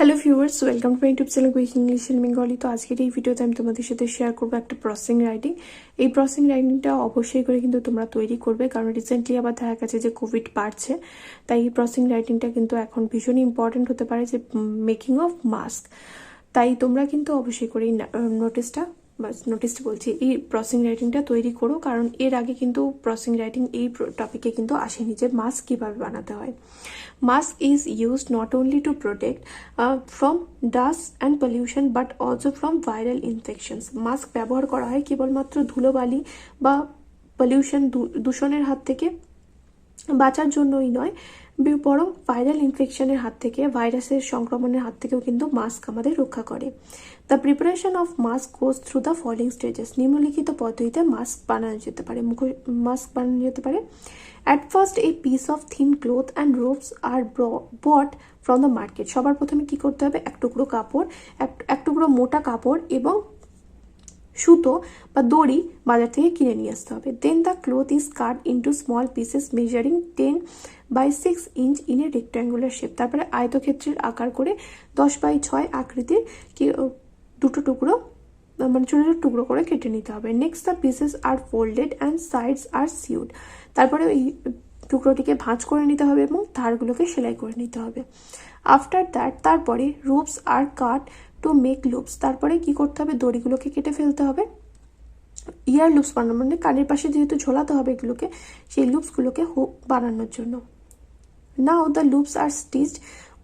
Hello viewers, welcome to my YouTube channel quick English in Bengali. তো আজকের এই ভিডিওতে আমি তোমাদের সাথে শেয়ার করবো একটা প্রসেসিং রাইটিং। এই প্রসেসিং রাইটিংটা অবশ্যই করে কিন্তু তোমরা তৈরি করবে, কারণ রিসেন্টলি আবার দেখা গেছে যে কোভিড বাড়ছে, তাই এই প্রসেসিং রাইটিংটা কিন্তু এখন ভীষণই ইম্পর্টেন্ট হতে পারে, যে মেকিং অফ মাস্ক। তাই তোমরা কিন্তু অবশ্যই করে এই নোটিসটা বলছি, এই প্রসেসিং রাইটিংটা তৈরি করো, কারণ এর আগে কিন্তু প্রসেসিং রাইটিং এই টপিকে কিন্তু আসেনি যে মাস্ক কীভাবে বানাতে হয়। Mask is used not only to protect from dust and pollution but also from viral infections. Mask ব্যবহার করা হয় কেবলমাত্র ধুলোবালি বা পলিউশন, দূষণের হাত থেকে বাঁচার জন্যই নয়, বরং ভাইরাল ইনফেকশনের হাত থেকে, ভাইরাসের সংক্রমণের হাত থেকেও কিন্তু মাস্ক আমাদের রক্ষা করে। The preparation of mask goes through the following stages. নিম্নলিখিত পদ্ধতিতে মাস্ক বানানো যেতে পারে, at first a piece of thin cloth and ropes are bought from the market. সবার প্রথমে কি করতে হবে, এক টুকরো মোটা কাপড় এবং সুতো বা দড়ি বাজার থেকে কিনে নিয়ে আসতে হবে। Then the cloth is cut into small pieces measuring 10 by 6 inch in a rectangular shape. তারপরে আয়তক্ষেত্রের আকার করে 10 by 6 আকৃতির দুটো টুকরো, মানে ছোটো ছোটো টুকরো করে কেটে নিতে হবে। Next the pieces are folded and sides are sewed. তারপরে এই টুকরোটিকে ভাঁজ করে নিতে হবে এবং ধারগুলোকে সেলাই করে নিতে হবে। আফটার দ্যাট, তারপরে ropes are cut to make loops. তারপরে কি করতে হবে, দড়িগুলোকে কেটে ফেলতে হবে ইয়ার লুপস বানানো, মানে কানের পাশে যেহেতু ঝোলাতে হবে এগুলোকে, সেই লুপসগুলোকে হুক বানানোর জন্য। Now the loops are stitched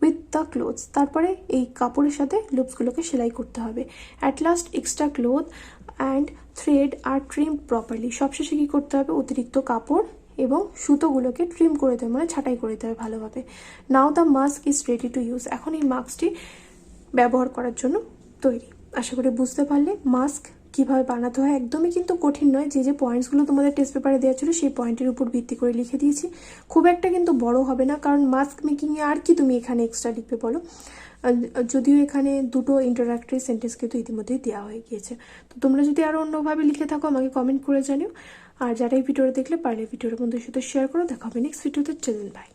with the clothes. তারপরে এই কাপড়ের সাথে লুপসগুলোকে সেলাই করতে হবে। At last extra cloth and thread are trim properly. সবশেষে কী করতে হবে, অতিরিক্ত কাপড় এবং সুতোগুলোকে ট্রিম করে দেবে, মানে ছাঁটাই করে দিতে হবে ভালোভাবে। Now the mask is ready to use. এখন এই মাস্কটি ব্যবহার করার জন্য তৈরি। আশা করি বুঝতে পারলে মাস্ক কীভাবে বানাতে হয়। একদমই কিন্তু কঠিন নয়, যে পয়েন্টসগুলো তোমাদের টেস্ট পেপারে দেওয়া ছিল সেই পয়েন্টের উপর ভিত্তি করে লিখে দিয়েছি। খুব একটা কিন্তু বড় হবে না, কারণ মাস্ক মেকিংয়ে আর কি তুমি এখানে এক্সট্রা লিখবে বলো। যদিও এখানে দুটো ইন্টারঅ্যাক্টরি সেন্টেন্স কিন্তু ইতিমধ্যেই দেওয়া হয়ে গিয়েছে। তো তোমরা যদি আরও অন্যভাবে লিখে থাকো আমাকে কমেন্ট করে জানিও। আর যারা এই ভিডিওটা দেখলে পারলে ভিডিওটা বন্ধুদের সাথে শেয়ার করো। দেখা হবে নেক্সট ভিডিওতে। Children by.